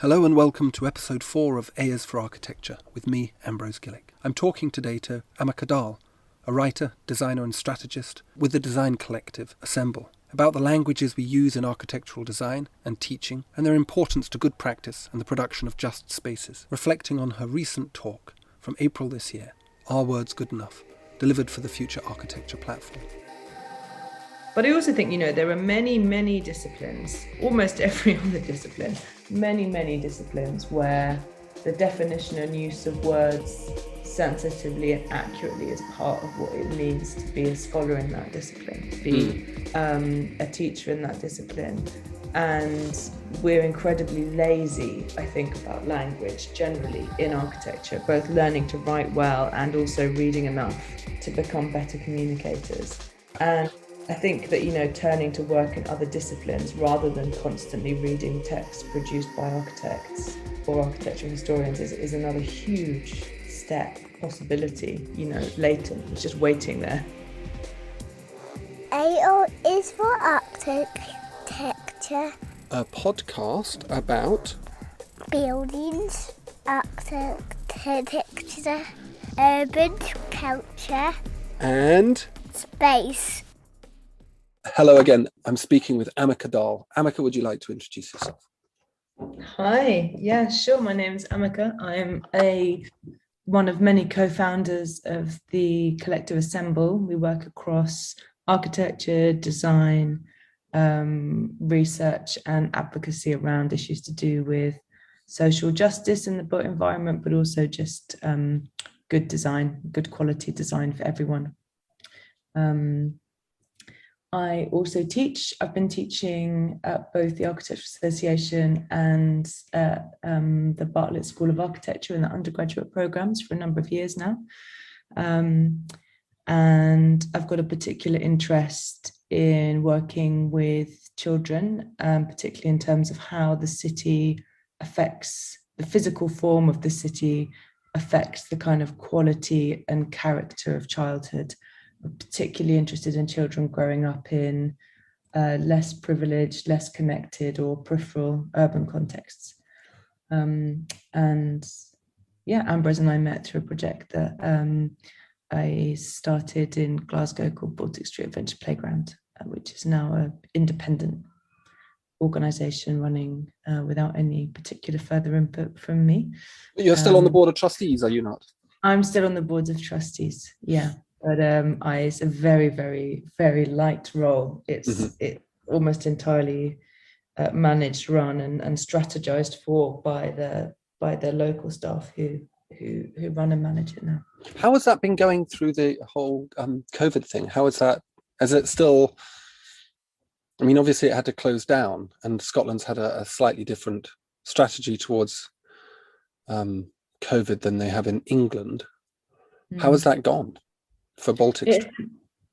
Hello and welcome to episode 4 of Ayers for Architecture with me, Ambrose Gillick. I'm talking today to Amica Dall, a writer, designer and strategist with the design collective Assemble, about the languages we use in architectural design and teaching and their importance to good practice and the production of just spaces, reflecting on her recent talk from April this year, Are Words Good Enough?, delivered for the Future Architecture platform. But I also think, there are many disciplines, almost every other discipline, many disciplines where the definition and use of words sensitively and accurately is part of what it means to be a scholar in that discipline, to be a teacher in that discipline. And we're incredibly lazy, I think, about language generally in architecture, both learning to write well and also reading enough to become better communicators. And I think that, turning to work in other disciplines rather than constantly reading texts produced by architects or architectural historians is another huge step, possibility, latent, it's just waiting there. AO is for architecture. A podcast about Buildings, architecture, urban culture, and space. hello again. I'm speaking with Amica Dall. Amica, would you like to introduce yourself? Hi, yeah, sure. My name is Amica. I'm one of many co-founders of the collective Assemble. We work across architecture, design, research and advocacy around issues to do with social justice in the built environment, but also just good design, good quality design for everyone. I also teach. I've been teaching at both the Architectural Association and the Bartlett School of Architecture in the undergraduate programs for a number of years now. And I've got a particular interest in working with children, particularly in terms of how the city affects, the physical form of the city affects the kind of quality and character of childhood. I'm particularly interested in children growing up in less privileged, less connected or peripheral urban contexts. And yeah, Ambrose and I met through a project that I started in Glasgow called Baltic Street Adventure Playground, which is now an independent organisation running without any particular further input from me. You're still on the board of trustees, are you not? I'm still on the boards of trustees, yeah. But it's a very light role. It's almost entirely managed, run, and strategized for by the local staff who run and manage it now. How has that been going through the whole COVID thing? How is that? Is it still? I mean, obviously it had to close down, and Scotland's had a slightly different strategy towards COVID than they have in England. How has that gone for Baltic Street? It's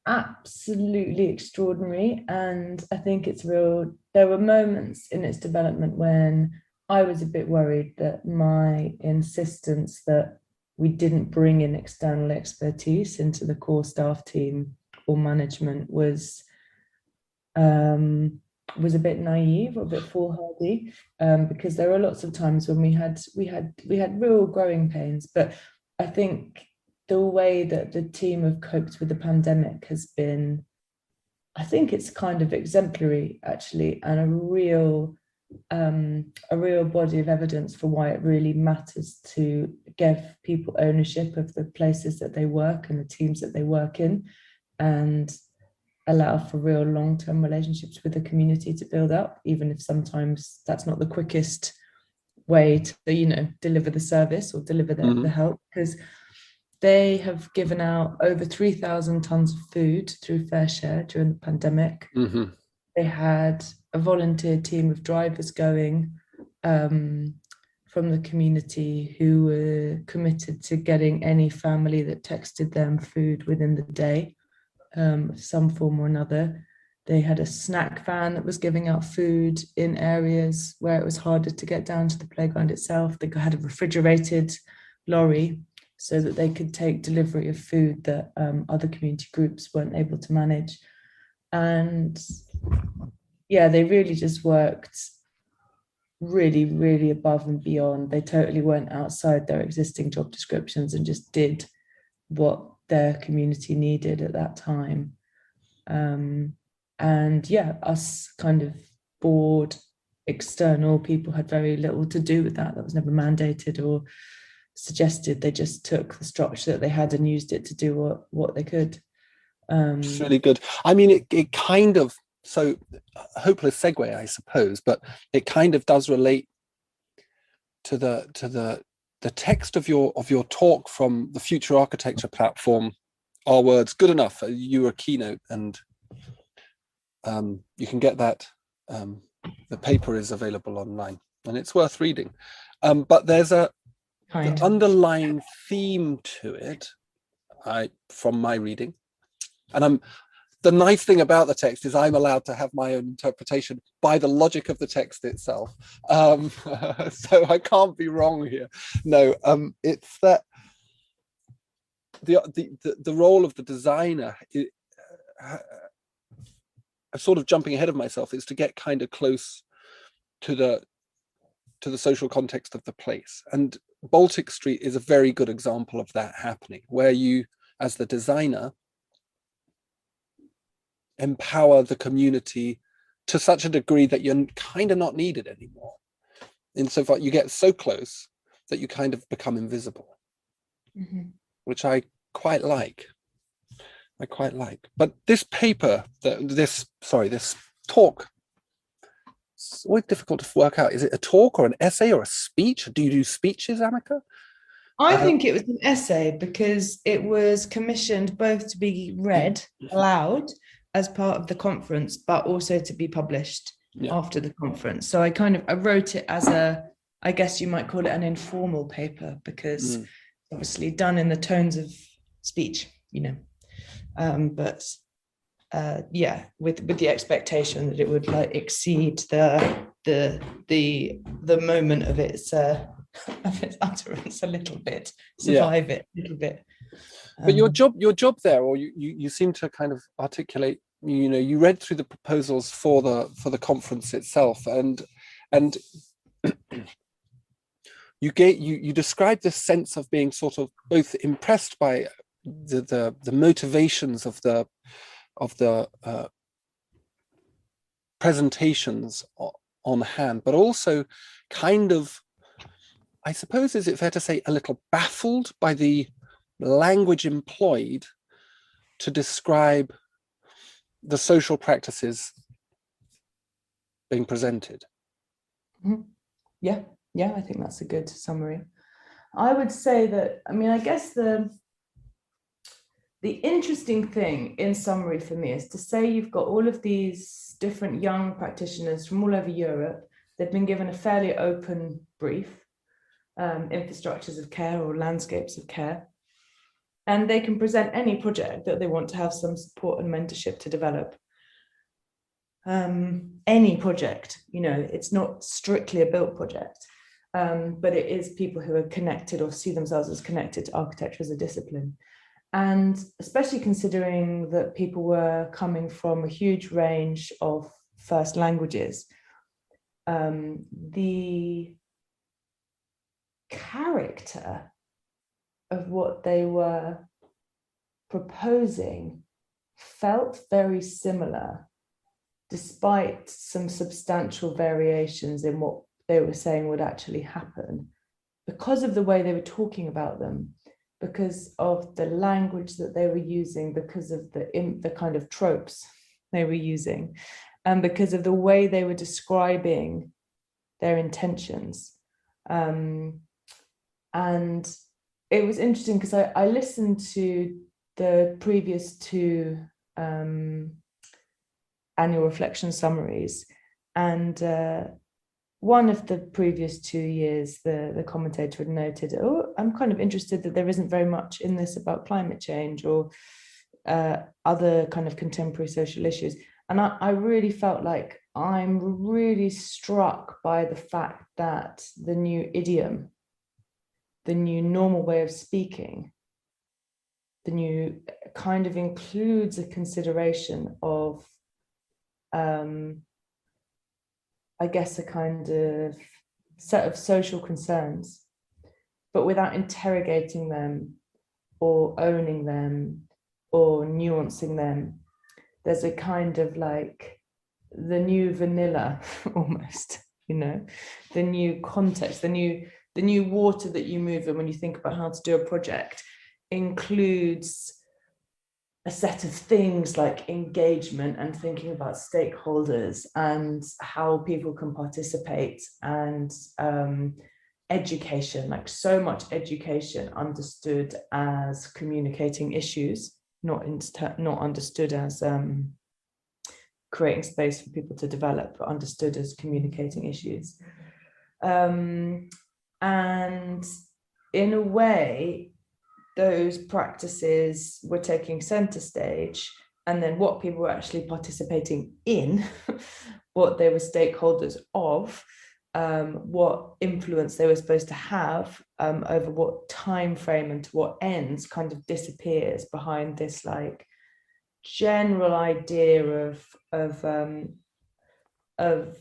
absolutely extraordinary, and I think it's real. There were moments in its development when I was a bit worried that my insistence that we didn't bring in external expertise into the core staff team or management was a bit naive or a bit foolhardy, because there were lots of times when we had real growing pains. But I think the way that the team have coped with the pandemic has been, I think it's kind of exemplary actually, and a real body of evidence for why it really matters to give people ownership of the places that they work and the teams that they work in, and allow for real long-term relationships with the community to build up, even if sometimes that's not the quickest way to deliver the service or deliver the help, because they have given out over 3,000 tons of food through Fair Share during the pandemic. They had a volunteer team of drivers going from the community who were committed to getting any family that texted them food within the day, some form or another. They had a snack van that was giving out food in areas where it was harder to get down to the playground itself. They had a refrigerated lorry so that they could take delivery of food that other community groups weren't able to manage. And yeah, they really just worked really, really above and beyond. They totally went outside their existing job descriptions and just did what their community needed at that time. And yeah, us kind of board external people had very little to do with that. That was never mandated or suggested. They just took the structure that they had and used it to do what they could. It's really good. I mean, it kind of, so a hopeless segue, I suppose, but it kind of does relate to the text of your talk from the Future Architecture platform. Our words, good enough. You were a keynote, and you can get that. The paper is available online, and it's worth reading. But there's the underlying theme to it, from my reading, and the nice thing about the text is I'm allowed to have my own interpretation by the logic of the text itself. So I can't be wrong here. No, it's that the role of the designer, I'm sort of jumping ahead of myself, is to get kind of close to the social context of the place. And Baltic Street is a very good example of that happening, where you, as the designer, empower the community to such a degree that you're kind of not needed anymore. Insofar you get so close that you kind of become invisible, which I quite like. But this paper, this talk, it's always difficult to work out. Is it a talk or an essay or a speech? Do you do speeches, Amica? I think it was an essay, because it was commissioned both to be read aloud as part of the conference, but also to be published after the conference. So I wrote it as I guess you might call it an informal paper, because obviously done in the tones of speech, but with the expectation that it would exceed the moment of its utterance a little bit, survive it a little bit. But your job there, or you seem to kind of articulate, you read through the proposals for the conference itself, and you described this sense of being sort of both impressed by the motivations of the presentations on hand, but also kind of, I suppose, is it fair to say, a little baffled by the language employed to describe the social practices being presented? Yeah, I think that's a good summary. I would say that, I guess the interesting thing in summary for me is to say you've got all of these different young practitioners from all over Europe. They've been given a fairly open brief, infrastructures of care or landscapes of care, and they can present any project that they want to have some support and mentorship to develop. Any project, it's not strictly a built project, but it is people who are connected or see themselves as connected to architecture as a discipline. And especially considering that people were coming from a huge range of first languages, the character of what they were proposing felt very similar, despite some substantial variations in what they were saying would actually happen, because of the way they were talking about them, because of the language that they were using, because of the kind of tropes they were using, and because of the way they were describing their intentions. And it was interesting because I listened to the previous two annual reflection summaries, and one of the previous 2 years, the commentator had noted, I'm kind of interested that there isn't very much in this about climate change or other kind of contemporary social issues. And I really felt like I'm really struck by the fact that the new idiom, the new normal way of speaking, the new kind of includes a consideration of I guess, a kind of set of social concerns, but without interrogating them or owning them or nuancing them. There's a kind of like the new vanilla almost, the new context, the new water that you move in when you think about how to do a project includes a set of things like engagement and thinking about stakeholders and how people can participate, and education, like so much education understood as communicating issues, not understood as creating space for people to develop, but understood as communicating issues. And in a way, those practices were taking center stage, and then what people were actually participating in, what they were stakeholders of, what influence they were supposed to have over what time frame and to what ends, kind of disappears behind this like general idea of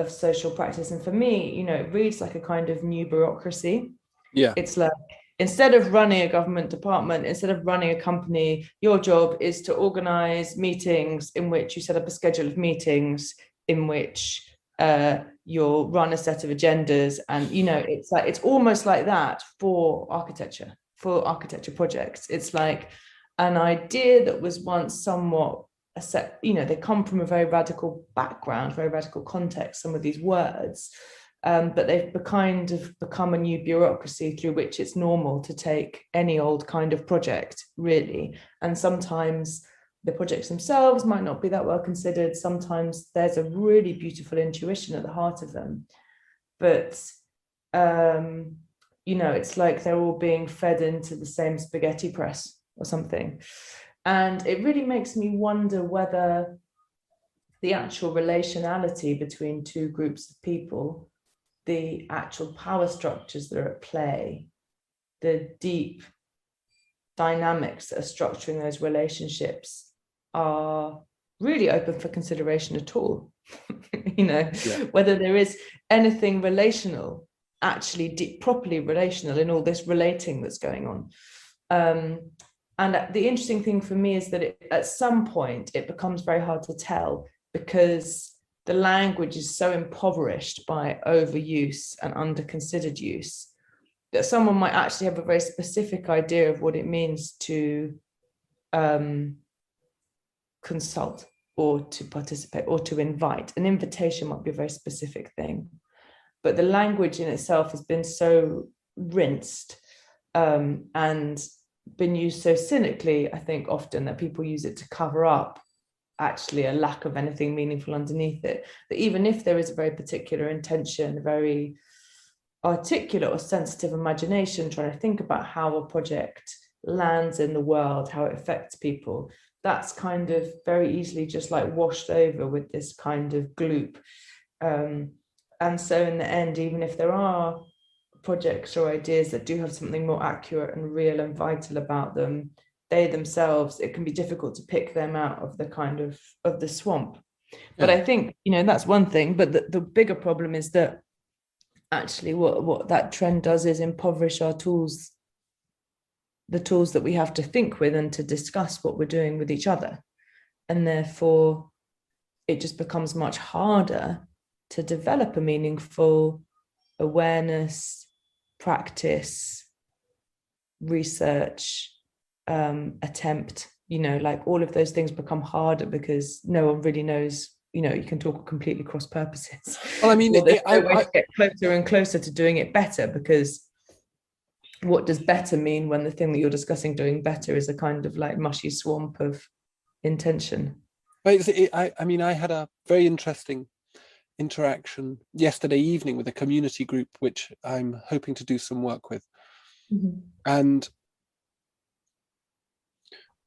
social practice. And for me, it reads like a kind of new bureaucracy. Yeah. It's like, instead of running a government department, instead of running a company, your job is to organize meetings in which you set up a schedule of meetings in which you'll run a set of agendas. And, it's like, it's almost like that for architecture projects. It's like an idea that was once somewhat a set, they come from a very radical background, very radical context, some of these words. But they've kind of become a new bureaucracy through which it's normal to take any old kind of project, really. And sometimes the projects themselves might not be that well considered. Sometimes there's a really beautiful intuition at the heart of them. But, it's like they're all being fed into the same spaghetti press or something. And it really makes me wonder whether the actual relationality between two groups of people, the actual power structures that are at play, the deep dynamics that are structuring those relationships, are really open for consideration at all. Whether there is anything relational, actually properly relational in all this relating that's going on. And the interesting thing for me is that at some point it becomes very hard to tell, because the language is so impoverished by overuse and under-considered use that someone might actually have a very specific idea of what it means to consult or to participate or to invite. An invitation might be a very specific thing, but the language in itself has been so rinsed and been used so cynically, I think, often, that people use it to cover up actually a lack of anything meaningful underneath it. That even if there is a very particular intention, a very articulate or sensitive imagination trying to think about how a project lands in the world, how it affects people, that's kind of very easily just like washed over with this kind of gloop. And so in the end, even if there are projects or ideas that do have something more accurate and real and vital about them, they themselves, it can be difficult to pick them out of the kind of the swamp. But I think, that's one thing, but the bigger problem is that actually what that trend does is impoverish our tools, the tools that we have to think with and to discuss what we're doing with each other. And therefore it just becomes much harder to develop a meaningful awareness, practice, research, attempt, like all of those things become harder because no one really knows, you can talk completely cross purposes. Well, I mean, I get closer and closer to doing it better, because what does better mean when the thing that you're discussing doing better is a kind of like mushy swamp of intention? I had a very interesting interaction yesterday evening with a community group which I'm hoping to do some work with. Mm-hmm. And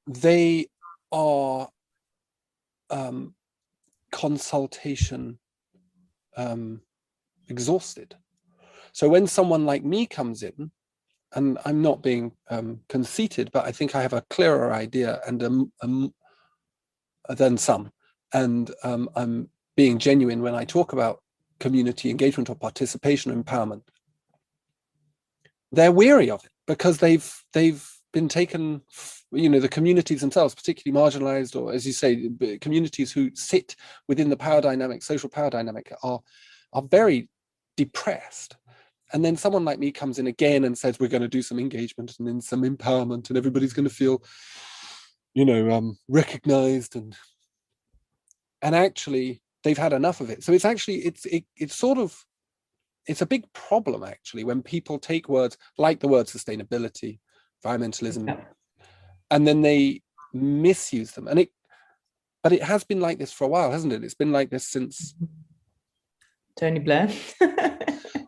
they are consultation exhausted. So when someone like me comes in, and I'm not being conceited, but I think I have a clearer idea and than some, and I'm being genuine when I talk about community engagement or participation or empowerment, they're weary of it because they've been taken, the communities themselves, particularly marginalized, or as you say, communities who sit within the power dynamic, social power dynamic, are very depressed. And then someone like me comes in again and says, we're going to do some engagement and then some empowerment, and everybody's going to feel, recognized, and actually they've had enough of it. So it's actually, it's a big problem actually when people take words like the word sustainability, environmentalism, and then they misuse them. But it has been like this for a while, hasn't it? It's been like this since Tony Blair.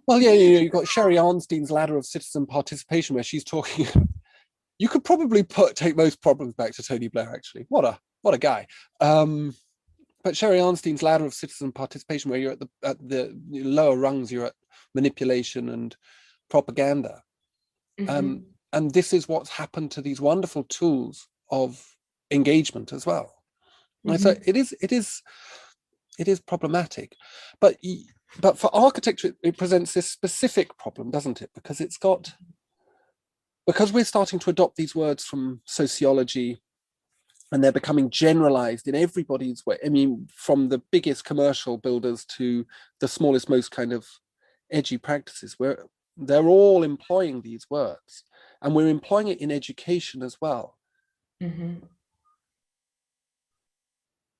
Well, yeah, you've got Sherry Arnstein's ladder of citizen participation, where she's talking. You could probably take most problems back to Tony Blair. Actually, what a guy. But Sherry Arnstein's ladder of citizen participation, where you're at the lower rungs, you're at manipulation and propaganda, and this is what's happened to these wonderful tools of engagement as well. And so it is problematic, but for architecture, it presents this specific problem, doesn't it? Because we're starting to adopt these words from sociology, and they're becoming generalized in everybody's way. I mean, from the biggest commercial builders to the smallest, most kind of edgy practices, where they're all employing these words, and we're employing it in education as well.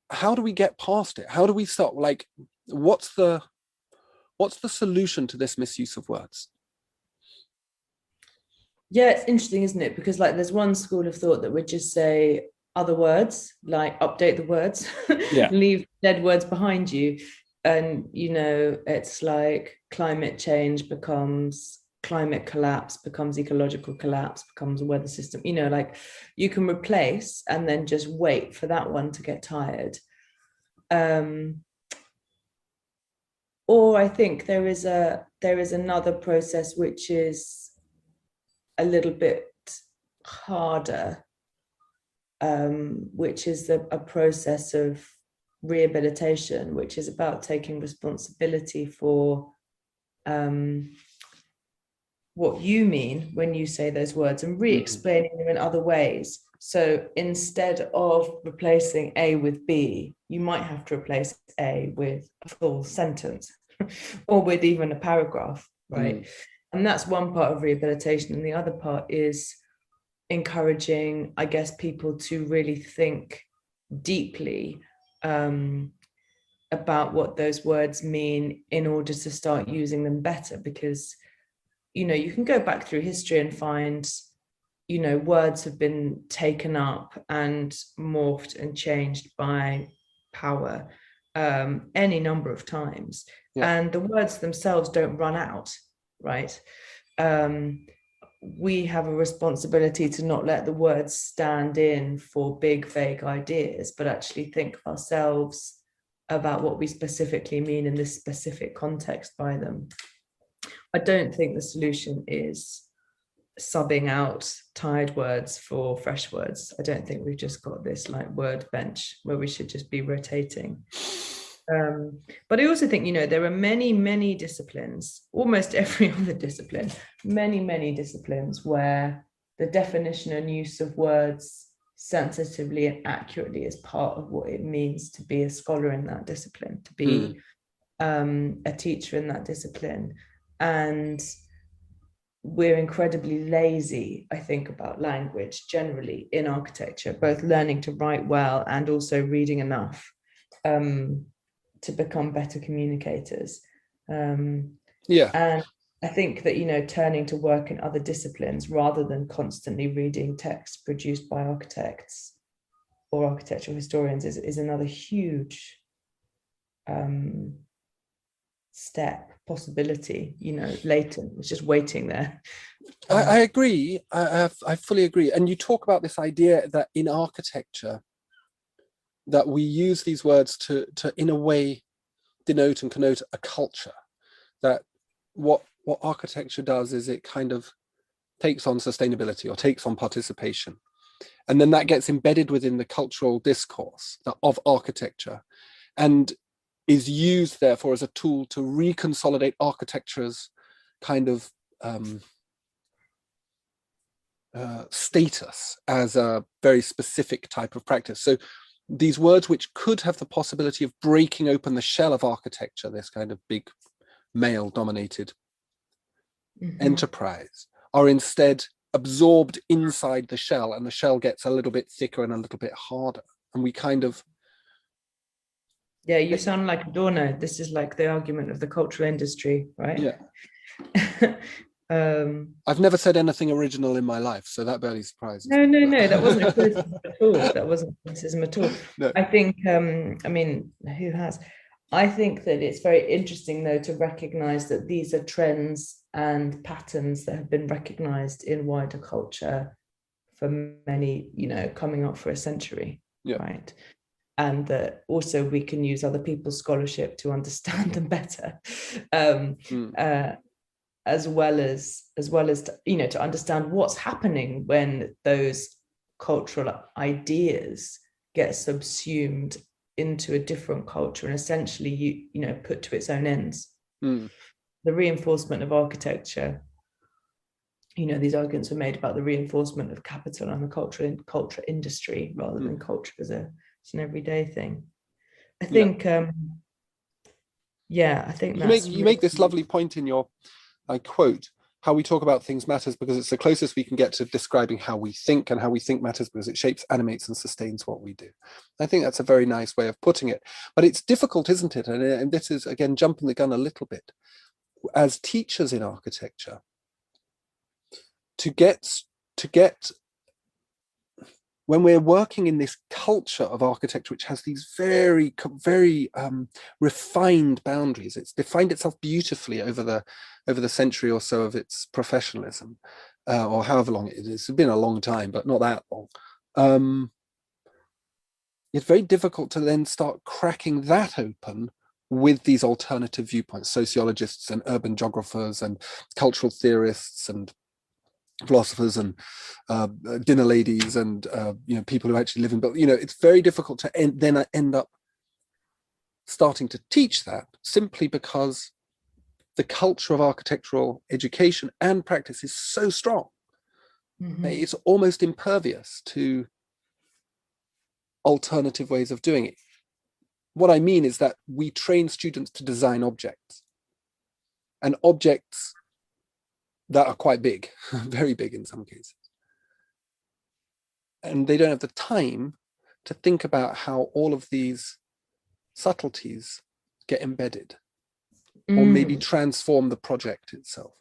How do we get past it? How do we stop? Like, what's the solution to this misuse of words? Yeah, it's interesting, isn't it? Because like there's one school of thought that would just say other words, like update the words, leave dead words behind you. And, it's like climate change becomes climate collapse, becomes ecological collapse, becomes a weather system, like you can replace and then just wait for that one to get tired. Or I think there is another process which is a little bit harder, which is a process of rehabilitation, which is about taking responsibility for what you mean when you say those words and re-explaining them in other ways. So instead of replacing A with B, you might have to replace A with a full sentence or with even a paragraph, right? And that's one part of rehabilitation. And the other part is encouraging, I guess, people to really think deeply about what those words mean in order to start using them better. Because, you can go back through history and find, words have been taken up and morphed and changed by power any number of times. And the words themselves don't run out, right? We have a responsibility to not let the words stand in for big, vague ideas, but actually think ourselves about what we specifically mean in this specific context by them. I don't think the solution is subbing out tired words for fresh words. I don't think we've just got this like word bench where we should just be rotating. But I also think, there are many, many disciplines, almost every other discipline, many disciplines where the definition and use of words sensitively and accurately is part of what it means to be a scholar in that discipline, to be a teacher in that discipline. And we're incredibly lazy, I think, about language generally in architecture, both learning to write well and also reading enough to become better communicators. And I think that, turning to work in other disciplines rather than constantly reading texts produced by architects or architectural historians is another huge possibility, latent. It's just waiting there. I agree. I fully agree. And you talk about this idea that in architecture, that we use these words to in a way denote and connote a culture. That what architecture does is it kind of takes on sustainability or takes on participation, and then that gets embedded within the cultural discourse of architecture. And is used therefore as a tool to reconsolidate architecture's kind of status as a very specific type of practice. So these words which could have the possibility of breaking open the shell of architecture, this kind of big male-dominated enterprise, are instead absorbed inside the shell, and the shell gets a little bit thicker and a little bit harder. And we kind of... Yeah, you sound like Adorno. This is like the argument of the cultural industry, right? Yeah. I've never said anything original in my life, so that barely surprises me. No, that wasn't a criticism at all. That wasn't a criticism at all. No. I think, I mean, who has? I think that it's very interesting, though, to recognize that these are trends and patterns that have been recognized in wider culture for many, coming up for a century, right? And that also we can use other people's scholarship to understand them better. As well as to understand what's happening when those cultural ideas get subsumed into a different culture and essentially put to its own ends. The reinforcement of architecture, these arguments were made about the reinforcement of capital and the culture industry rather than culture as an everyday thing. I think I think you make this lovely point in your, I quote, how we talk about things matters because it's the closest we can get to describing how we think, and how we think matters because it shapes, animates, and sustains what we do. I think that's a very nice way of putting it. But it's difficult, isn't it? And this is, again, jumping the gun a little bit. As teachers in architecture, to get when we're working in this culture of architecture, which has these very, very refined boundaries, it's defined itself beautifully over the century or so of its professionalism, or however long it is. It's been a long time, but not that long. It's very difficult to then start cracking that open with these alternative viewpoints, sociologists and urban geographers and cultural theorists and philosophers and dinner ladies and people who actually live in, but it's very difficult to then end up starting to teach that, simply because the culture of architectural education and practice is so strong. It's almost impervious to alternative ways of doing it. What I mean is that we train students to design objects, and objects that are quite big, very big in some cases. And they don't have the time to think about how all of these subtleties get embedded or maybe transform the project itself.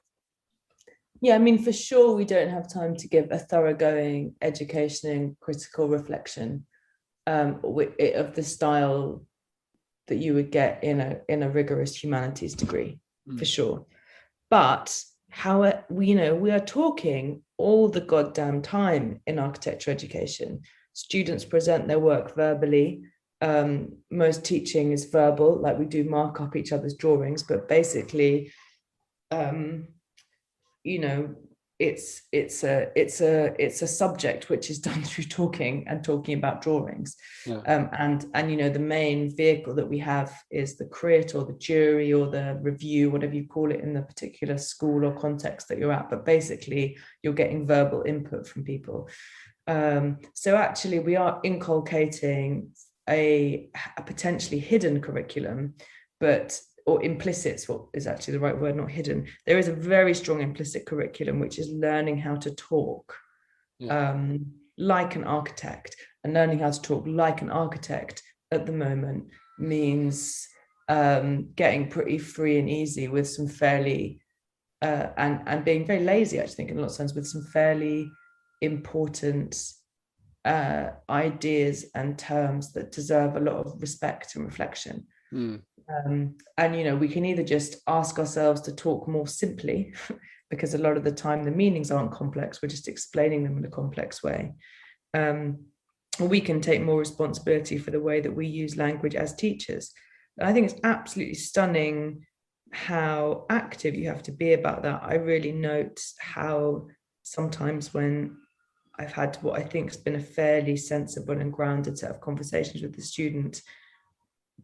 Yeah, I mean, for sure, we don't have time to give a thoroughgoing education and critical reflection of the style that you would get in a rigorous humanities degree, for sure. But how we are talking all the goddamn time in architecture education. Students present their work verbally. Most teaching is verbal, like we do mark up each other's drawings, but basically, it's a subject which is done through talking and talking about drawings. And the main vehicle that we have is the crit or the jury or the review, whatever you call it in the particular school or context that you're at, but basically you're getting verbal input from people. So actually we are inculcating a potentially hidden curriculum, or implicit, what is actually the right word, not hidden. There is a very strong implicit curriculum, which is learning how to talk like an architect. And learning how to talk like an architect at the moment means getting pretty free and easy with some fairly, and being very lazy, I think, in a lot of sense, with some fairly important ideas and terms that deserve a lot of respect and reflection. And we can either just ask ourselves to talk more simply because a lot of the time the meanings aren't complex, we're just explaining them in a complex way, or we can take more responsibility for the way that we use language as teachers. And I think it's absolutely stunning how active you have to be about that. I really note how sometimes when I've had what I think has been a fairly sensible and grounded set of conversations with the student,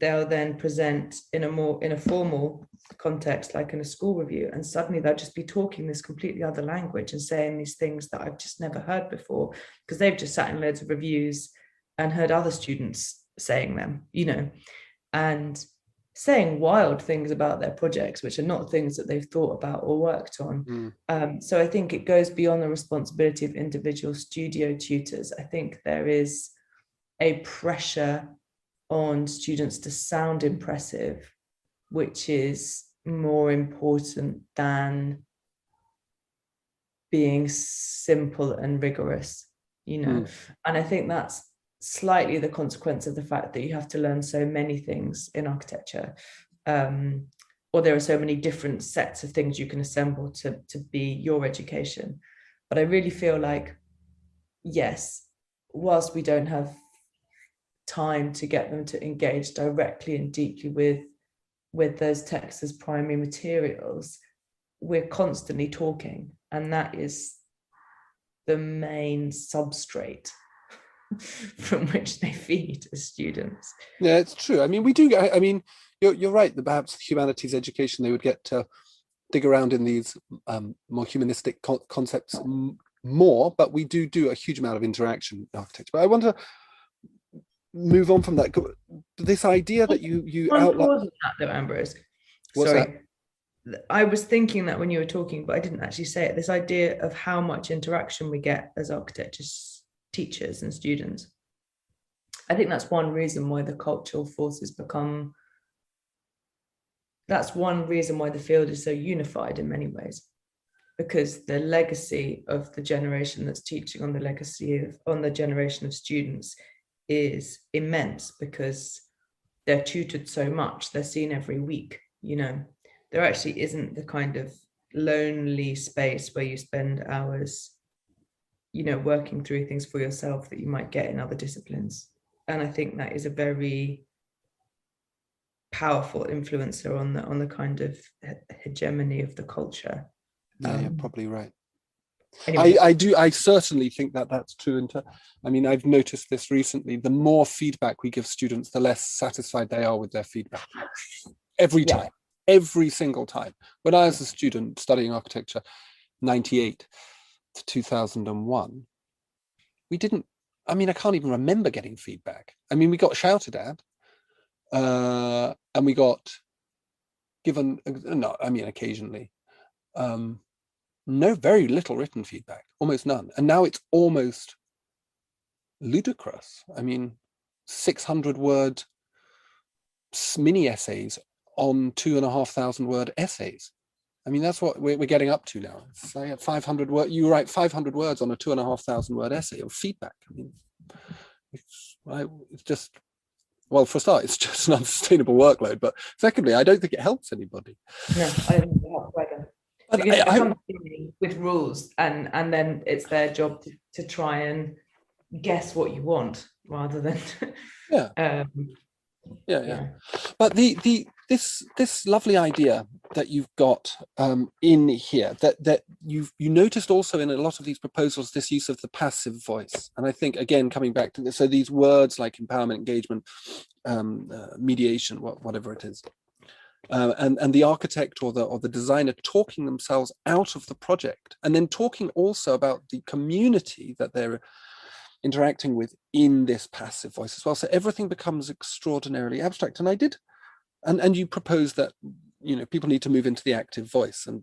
they'll then present in a formal context, like in a school review, and suddenly they'll just be talking this completely other language and saying these things that I've just never heard before, because they've just sat in loads of reviews and heard other students saying them, and saying wild things about their projects, which are not things that they've thought about or worked on. So I think it goes beyond the responsibility of individual studio tutors. I think there is a pressure on students to sound impressive, which is more important than being simple and rigorous, And I think that's slightly the consequence of the fact that you have to learn so many things in architecture, or there are so many different sets of things you can assemble to be your education. But I really feel like, yes, whilst we don't have time to get them to engage directly and deeply with those texts as primary materials, we're constantly talking, and that is the main substrate from which they feed as students. Yeah, it's true. I mean, we do. I mean, you're right that perhaps humanities education, they would get to dig around in these more humanistic concepts more, but we do a huge amount of interaction in architecture. But I want to move on from that. This idea that you outlined. That though, Ambrose. What's Sorry. That? I was thinking that when you were talking, but I didn't actually say it. This idea of how much interaction we get as architecture teachers and students. I think that's one reason why the cultural forces become. That's one reason why the field is so unified in many ways, because the legacy of the generation that's teaching on the generation of students is immense, because they're tutored so much, they're seen every week. There actually isn't the kind of lonely space where you spend hours working through things for yourself that you might get in other disciplines. And I think that is a very powerful influencer on the kind of hegemony of the culture. Yeah, you're probably right. Anyway. I certainly think that that's true. I mean, I've noticed this recently. The more feedback we give students, the less satisfied they are with their feedback. Every time, every single time. When I was a student studying architecture, 98 to 2001, we didn't, I mean, I can't even remember getting feedback. I mean, we got shouted at, and we got given, no, I mean, occasionally, very little written feedback, almost none. And now it's almost ludicrous. I mean, 600-word mini essays on 2,500 word essays. I mean, that's what we're getting up to now. It's like 500 words. You write 500 words on a 2,500 word essay of feedback. I mean, it's just, well, for a start, it's just an unsustainable workload. But secondly, I don't think it helps anybody. No, I don't think it helps either. Because it becomes with rules, and then it's their job to try and guess what you want rather than yeah. But this lovely idea that you've got in here, that you noticed also in a lot of these proposals, this use of the passive voice. And I think, again, coming back to this, so these words like empowerment, engagement, mediation, whatever it is, and the architect or the designer talking themselves out of the project, and then talking also about the community that they're interacting with in this passive voice as well. So everything becomes extraordinarily abstract. And I did, and you proposed that people need to move into the active voice, and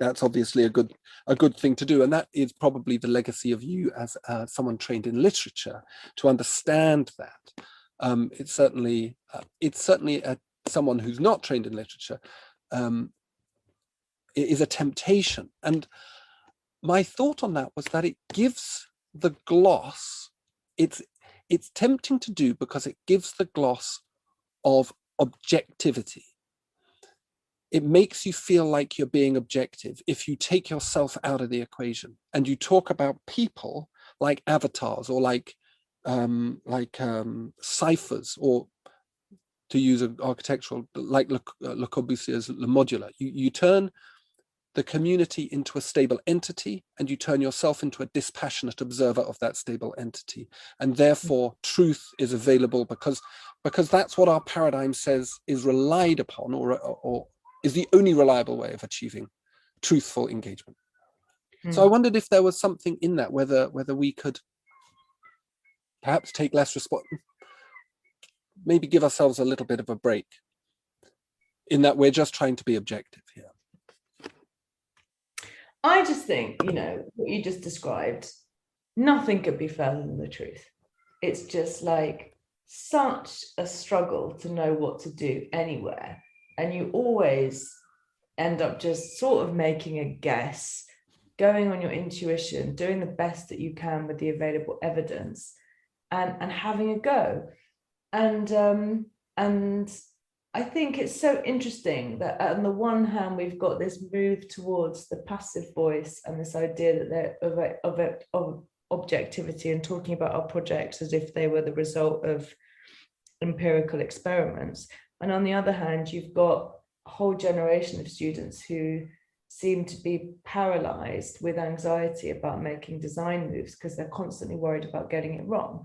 that's obviously a good thing to do. And that is probably the legacy of you as someone trained in literature, to understand that. It's certainly someone who's not trained in literature, it is a temptation. And my thought on that was that it gives the gloss, it's tempting to do because it gives the gloss of objectivity. It makes you feel like you're being objective if you take yourself out of the equation and you talk about people like avatars or like ciphers, or to use an architectural, like Le Corbusier's Le Modular. You turn the community into a stable entity, and you turn yourself into a dispassionate observer of that stable entity. And therefore, truth is available because that's what our paradigm says is relied upon, or is the only reliable way of achieving truthful engagement. So I wondered if there was something in that, whether we could perhaps take less maybe give ourselves a little bit of a break, in that we're just trying to be objective here. I just think, what you just described, nothing could be further than the truth. It's just like such a struggle to know what to do anywhere. And you always end up just sort of making a guess, going on your intuition, doing the best that you can with the available evidence, and having a go. And I think it's so interesting that on the one hand, we've got this move towards the passive voice and this idea that of objectivity, and talking about our projects as if they were the result of empirical experiments. And on the other hand, you've got a whole generation of students who seem to be paralyzed with anxiety about making design moves because they're constantly worried about getting it wrong.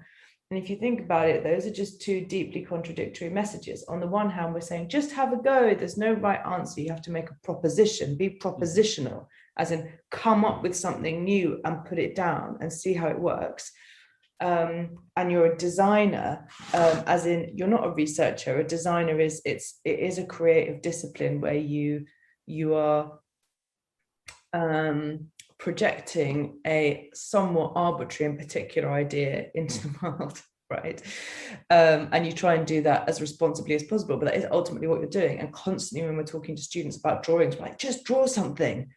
And if you think about it, those are just two deeply contradictory messages. On the one hand, we're saying, just have a go. There's no right answer. You have to make a proposition, be propositional, as in come up with something new and put it down and see how it works. And you're a designer, as in you're not a researcher. A designer it is a creative discipline where you are projecting a somewhat arbitrary and particular idea into the world, right? And you try and do that as responsibly as possible, but that is ultimately what you're doing. And constantly when we're talking to students about drawings, we're like, just draw something,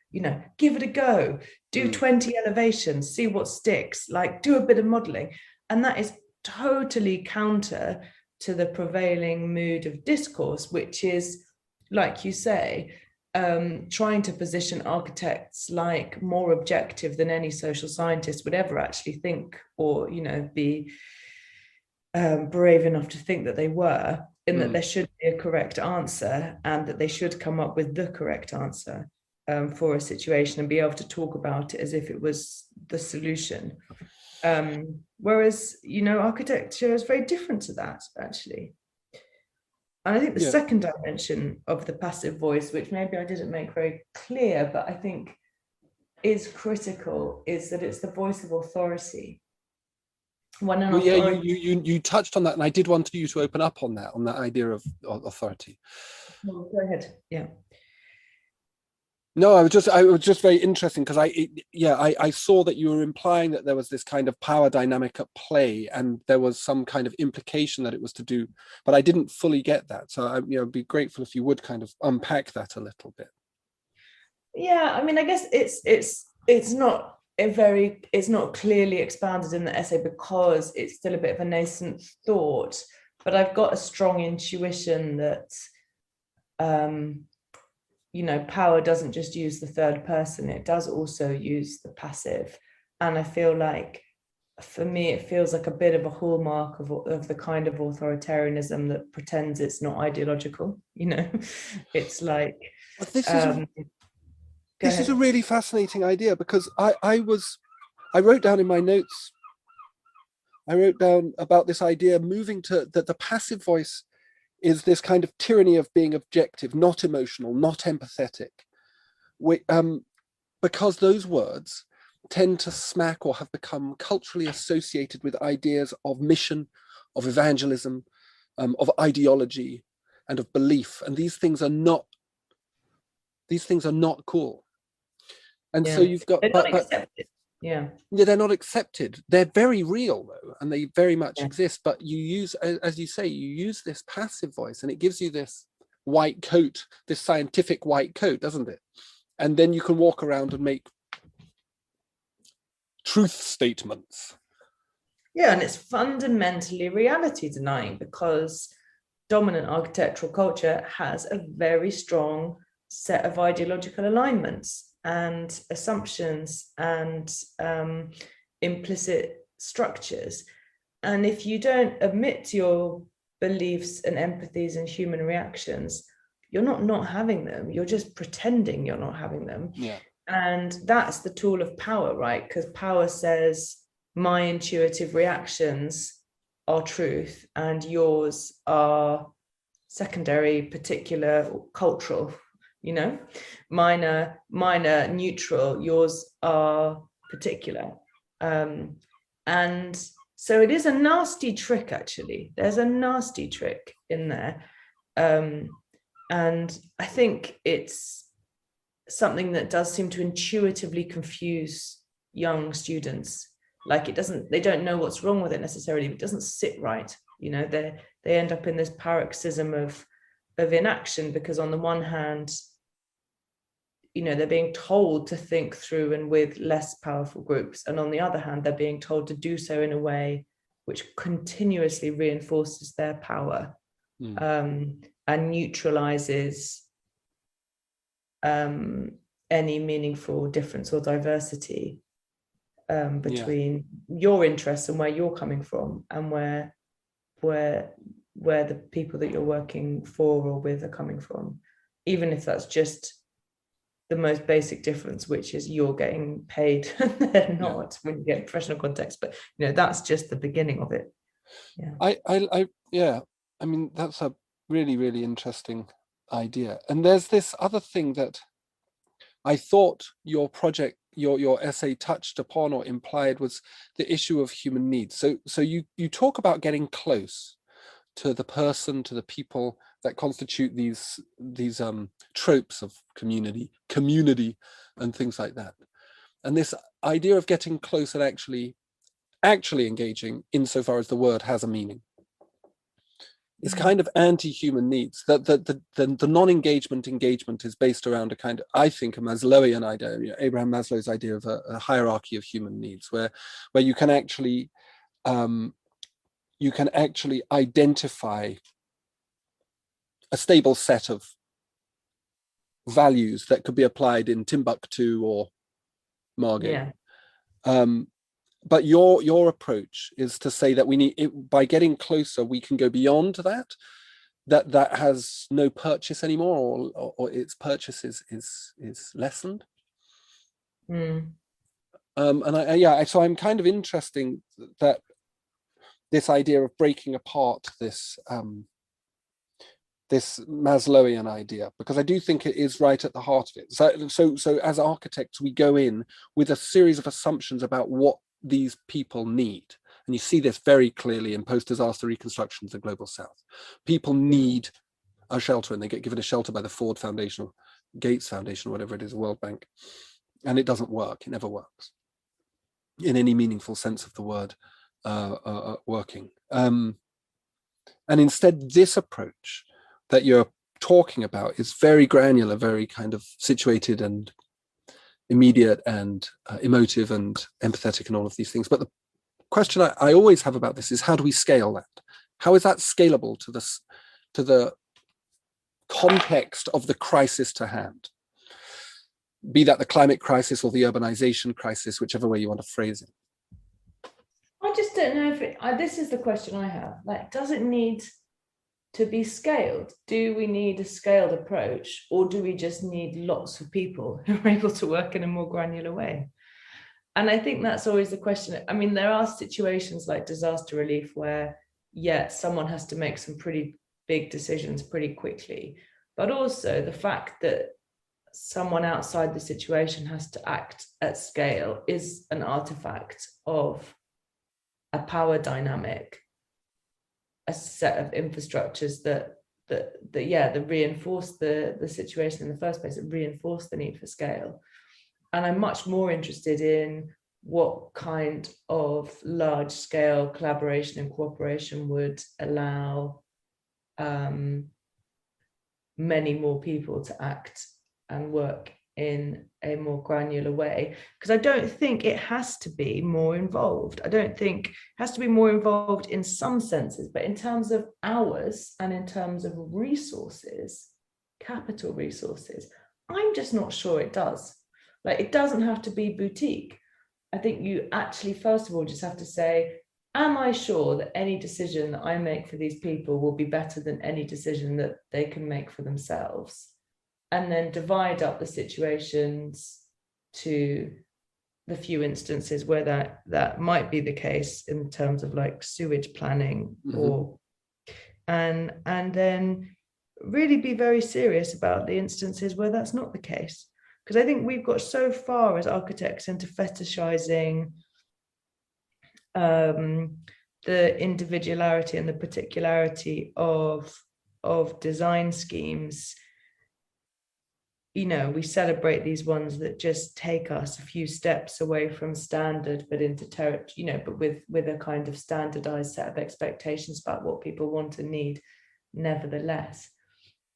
give it a go, do 20 elevations, see what sticks, like do a bit of modeling. And that is totally counter to the prevailing mood of discourse, which is, like you say, trying to position architects like more objective than any social scientist would ever actually think, or be brave enough to think that they were, in that there should be a correct answer and that they should come up with the correct answer for a situation and be able to talk about it as if it was the solution. Whereas architecture is very different to that, actually. And I think the second dimension of the passive voice, which maybe I didn't make very clear, but I think is critical, is that it's the voice of authority. You touched on that, and I did want you to open up on that idea of authority. Well, go ahead. Yeah. No, I was just very interesting because I saw that you were implying that there was this kind of power dynamic at play, and there was some kind of implication that it was to do, but I didn't fully get that. So I'd be grateful if you would kind of unpack that a little bit. Yeah, I mean, I guess it's not clearly expanded in the essay because it's still a bit of a nascent thought, but I've got a strong intuition that power doesn't just use the third person, it does also use the passive. And I feel like, for me, it feels like a bit of a hallmark of the kind of authoritarianism that pretends it's not ideological. It's like... This is a really fascinating idea, because I wrote down in my notes, I wrote down about this idea moving to that the passive voice is this kind of tyranny of being objective, not emotional, not empathetic, because those words tend to smack or have become culturally associated with ideas of mission, of evangelism, of ideology, and of belief. And these things are not cool. And so you've got... They're not accepted. Yeah, they're not accepted. They're very real, though, and they very much exist. But you use, as you say, you use this passive voice, and it gives you this white coat, this scientific white coat, doesn't it? And then you can walk around and make truth statements. Yeah, and it's fundamentally reality denying, because dominant architectural culture has a very strong set of ideological alignments and assumptions and implicit structures. And if you don't admit your beliefs and empathies and human reactions, you're not having them. You're just pretending you're not having them. Yeah. And that's the tool of power, right? Because power says my intuitive reactions are truth and yours are secondary, particular, cultural, you know, minor, neutral, yours are particular. And so it is a nasty trick, actually. There's a nasty trick in there. And I think it's something that does seem to intuitively confuse young students. Like they don't know what's wrong with it necessarily, but it doesn't sit right. You know, they end up in this paroxysm of inaction, because on the one hand, you know, they're being told to think through and with less powerful groups. And on the other hand, they're being told to do so in a way which continuously reinforces their power, and neutralizes any meaningful difference or diversity between your interests and where you're coming from, and where the people that you're working for or with are coming from, even if that's just the most basic difference, which is you're getting paid and they're not, when you get professional context. But you know, that's just the beginning of it. I mean, that's a really, really interesting idea. And there's this other thing that I thought your project, your essay touched upon or implied, was the issue of human needs. So you talk about getting close to the person, to the people that constitute these tropes of community and things like that. And this idea of getting close and actually engaging, insofar as the word has a meaning, is kind of anti-human needs. That the non-engagement is based around a kind of, I think, a Maslowian idea, you know, Abraham Maslow's idea of a hierarchy of human needs, where you can actually identify a stable set of values that could be applied in Timbuktu or Margate. But your approach is to say that we need, by getting closer, we can go beyond that has no purchase anymore, or its purchase is lessened. And so I'm kind of interested that this idea of breaking apart this Maslowian idea, because I do think it is right at the heart of it. So as architects, we go in with a series of assumptions about what these people need. And you see this very clearly in post-disaster reconstructions of the Global South. People need a shelter, and they get given a shelter by the Ford Foundation, or Gates Foundation, whatever it is, World Bank. And it doesn't work. It never works in any meaningful sense of the word, working. And instead, this approach that you're talking about is very granular, very kind of situated and immediate and emotive and empathetic and all of these things. But the question I always have about this is, how do we scale that? How is that scalable to the context of the crisis to hand? Be that the climate crisis or the urbanization crisis, whichever way you want to phrase it. I just don't know if this is the question I have. Like, does it need to be scaled? Do we need a scaled approach, or do we just need lots of people who are able to work in a more granular way? And I think that's always the question. I mean, there are situations like disaster relief where, someone has to make some pretty big decisions pretty quickly, but also the fact that someone outside the situation has to act at scale is an artifact of a power dynamic, a set of infrastructures that reinforce the situation in the first place, that reinforce the need for scale. And I'm much more interested in what kind of large scale collaboration and cooperation would allow many more people to act and work in a more granular way, because I don't think it has to be more involved. I don't think it has to be more involved in some senses, but in terms of hours and in terms of resources, capital resources, I'm just not sure it does. Like, it doesn't have to be boutique. I think you actually, first of all, just have to say, am I sure that any decision that I make for these people will be better than any decision that they can make for themselves? And then divide up the situations to the few instances where that might be the case in terms of like sewage planning, or and then really be very serious about the instances where that's not the case. Because I think we've got so far as architects into fetishizing the individuality and the particularity of design schemes. You know, we celebrate these ones that just take us a few steps away from standard, but into territory, you know, but with a kind of standardized set of expectations about what people want and need. Nevertheless,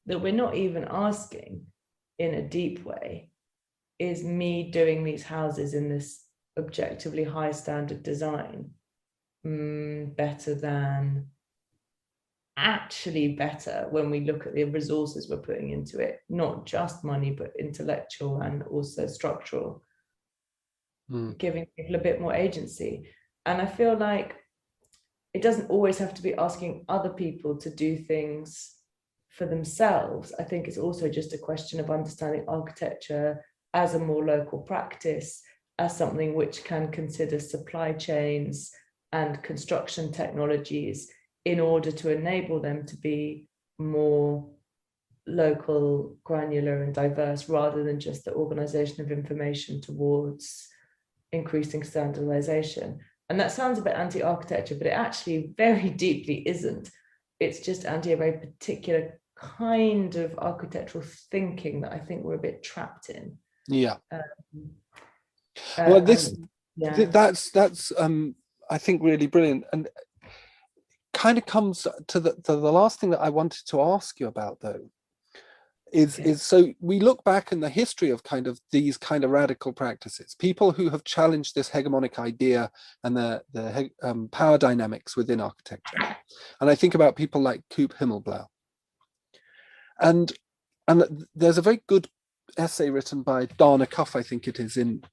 that we're not even asking in a deep way, is me doing these houses in this objectively high standard design better than, actually better when we look at the resources we're putting into it, not just money, but intellectual and also structural, giving people a bit more agency. And I feel like it doesn't always have to be asking other people to do things for themselves. I think it's also just a question of understanding architecture as a more local practice, as something which can consider supply chains and construction technologies in order to enable them to be more local, granular and diverse, rather than just the organization of information towards increasing standardization. And that sounds a bit anti-architecture, but it actually very deeply isn't. It's just anti a very particular kind of architectural thinking that I think we're a bit trapped in. Yeah. Well, that's I think really brilliant, and kind of comes to the last thing that I wanted to ask you about, though, is so we look back in the history of kind of these kind of radical practices, people who have challenged this hegemonic idea and the power dynamics within architecture, and I think about people like Coop Himmelblau, and there's a very good essay written by Dana Cuff, I think it is, in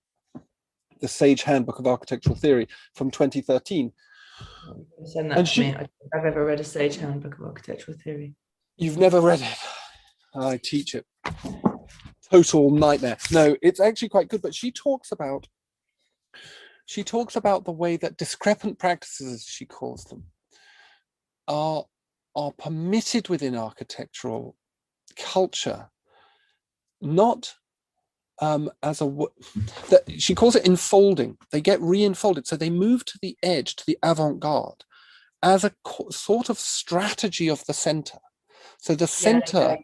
the Sage Handbook of Architectural Theory from 2013. Send that to me. I don't think I've ever read a Sage Handbook of Architectural Theory. You've never read it? I teach it. Total nightmare. No, it's actually quite good, but she talks about the way that discrepant practices, as she calls them, are permitted within architectural culture, not she calls it enfolding. They get re-enfolded, so they move to the edge, to the avant-garde, as a sort of strategy of the center. So the center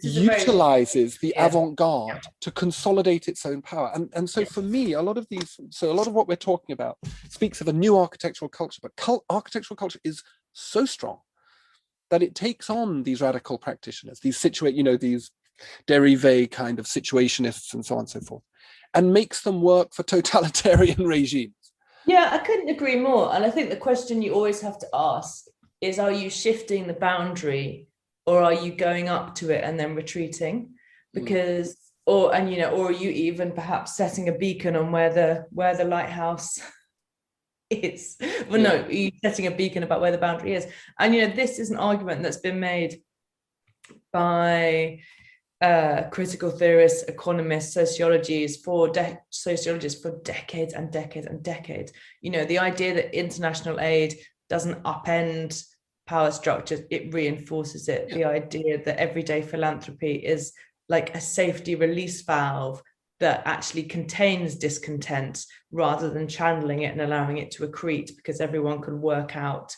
utilizes the avant-garde to consolidate its own power. And so for me, a lot of what we're talking about speaks of a new architectural culture, but architectural culture is so strong that it takes on these radical practitioners, these these derivé kind of situationists and so on and so forth, and makes them work for totalitarian regimes. Yeah, I couldn't agree more. And I think the question you always have to ask is, are you shifting the boundary, or are you going up to it and then retreating? Because or are you even perhaps setting a beacon on where the lighthouse is? Well, no, are you setting a beacon about where the boundary is? And this is an argument that's been made by critical theorists, economists, sociologists for decades and decades and decades. The idea that international aid doesn't upend power structures, it reinforces it. The idea that everyday philanthropy is like a safety release valve that actually contains discontent rather than channeling it and allowing it to accrete, because everyone can work out,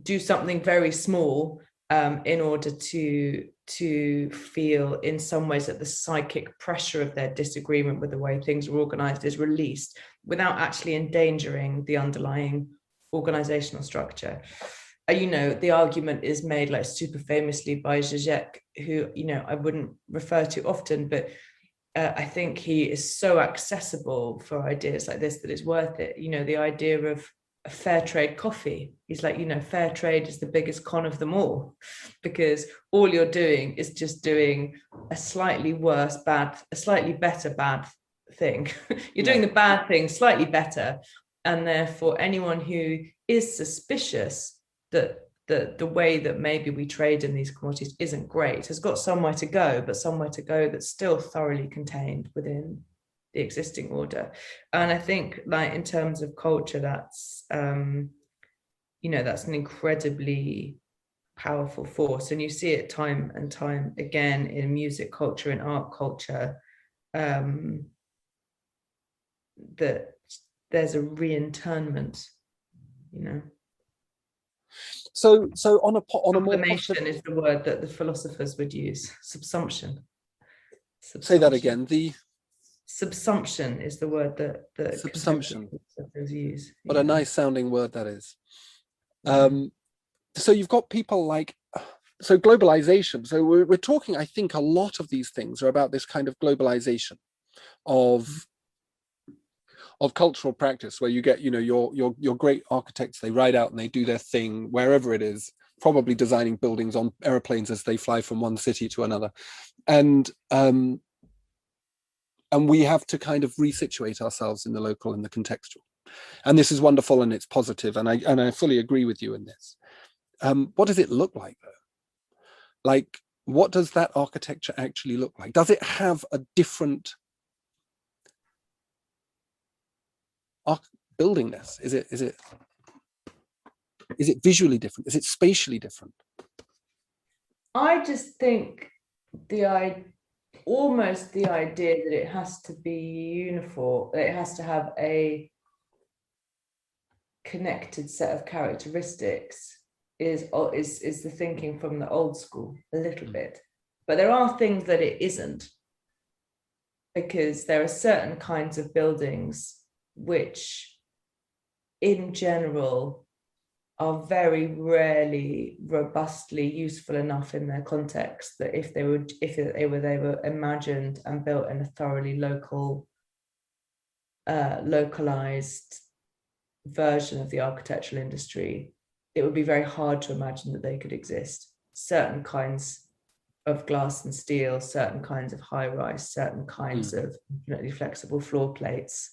do something very small in order to feel in some ways that the psychic pressure of their disagreement with the way things are organized is released without actually endangering the underlying organizational structure. The argument is made like super famously by Zizek, who, I wouldn't refer to often, but I think he is so accessible for ideas like this that it's worth it. The idea of a fair trade coffee. He's like, fair trade is the biggest con of them all, because all you're doing is just doing a slightly better bad thing. You're doing the bad thing slightly better, And therefore, anyone who is suspicious that the way that maybe we trade in these commodities isn't great has got somewhere to go, but somewhere to go that's still thoroughly contained within the existing order. And I think, like, in terms of culture, that's that's an incredibly powerful force, and you see it time and time again in music culture and art culture, that there's a reinternment, So on a more Sublimation is the word that the philosophers would use. Subsumption. Say that again. The subsumption is the word that the subsumption philosophers use. What a nice sounding word that is. So you've got people like, so globalization. So we're talking, I think a lot of these things are about this kind of globalization of cultural practice, where you get, your great architects, they ride out and they do their thing wherever it is, probably designing buildings on airplanes as they fly from one city to another. And we have to kind of resituate ourselves in the local and the contextual. And this is wonderful and it's positive. And I fully agree with you in this. What does it look like though? Like, what does that architecture actually look like? Does it have a different buildingness? Is it visually different? Is it spatially different? I just think almost the idea that it has to be uniform, that it has to have a connected set of characteristics is the thinking from the old school a little bit. But there are things that it isn't, because there are certain kinds of buildings which in general are very rarely robustly useful enough in their context that if they were imagined and built in a thoroughly localized version of the architectural industry, it would be very hard to imagine that they could exist. Certain kinds of glass and steel, certain kinds of high rise, certain kinds of infinitely flexible floor plates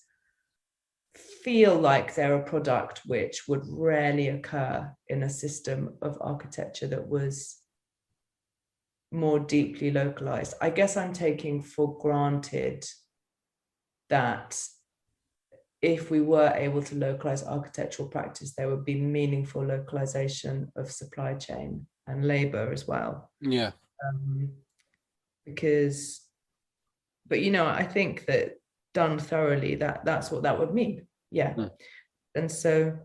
feel like they're a product which would rarely occur in a system of architecture that was more deeply localized. I guess I'm taking for granted that if we were able to localize architectural practice, there would be meaningful localization of supply chain and labor as well. Yeah. But I think that done thoroughly, that's what that would mean. Yeah. And so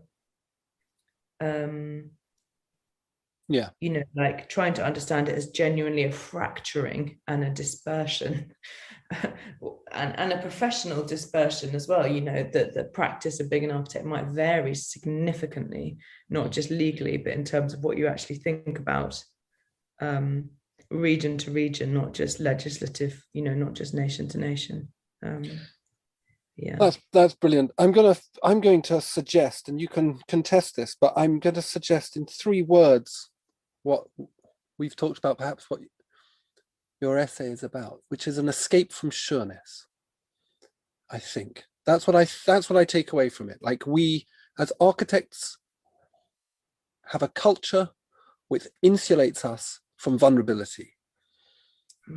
like trying to understand it as genuinely a fracturing and a dispersion and a professional dispersion as well, that the practice of being an architect might vary significantly, not just legally, but in terms of what you actually think about, region to region, not just legislative, not just nation to nation. Yeah, that's brilliant. I'm going to suggest, and you can contest this, but I'm going to suggest in 3 words what we've talked about, perhaps what your essay is about, which is an escape from sureness. I think that's what I take away from it. Like, we as architects have a culture which insulates us from vulnerability,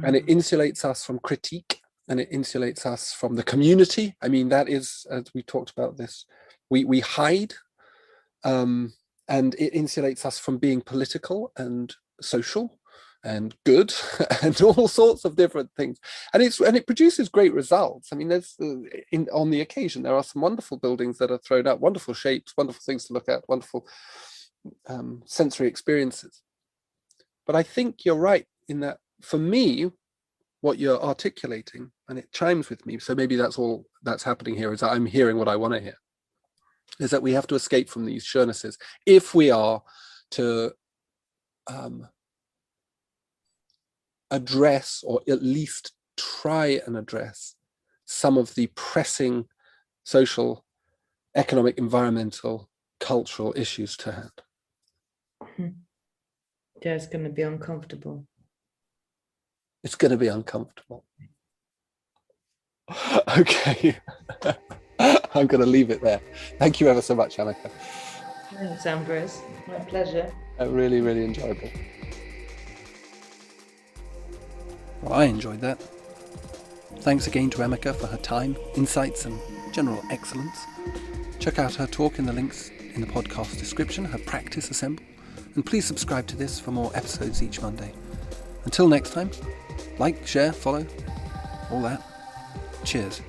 and it insulates us from critique, and it insulates us from the community. I mean, that is, as we talked about this, we hide, and it insulates us from being political and social and good and all sorts of different things. And it produces great results. I mean, there's on the occasion, there are some wonderful buildings that are thrown out, wonderful shapes, wonderful things to look at, wonderful sensory experiences. But I think you're right in that, for me, what you're articulating, and it chimes with me, so maybe that's all that's happening here, is that I'm hearing what I want to hear, is that we have to escape from these surenesses if we are to address, or at least try and address, some of the pressing social, economic, environmental, cultural issues to hand. Yeah, it's going to be uncomfortable. It's going to be uncomfortable. Okay. I'm going to leave it there. Thank you ever so much, Amica. Thanks, Ambrose. My pleasure. Really, really enjoyable. Well, I enjoyed that. Thanks again to Amica for her time, insights and general excellence. Check out her talk in the links in the podcast description, her practice assemble, and please subscribe to this for more episodes each Monday. Until next time, like, share, follow, all that. Cheers.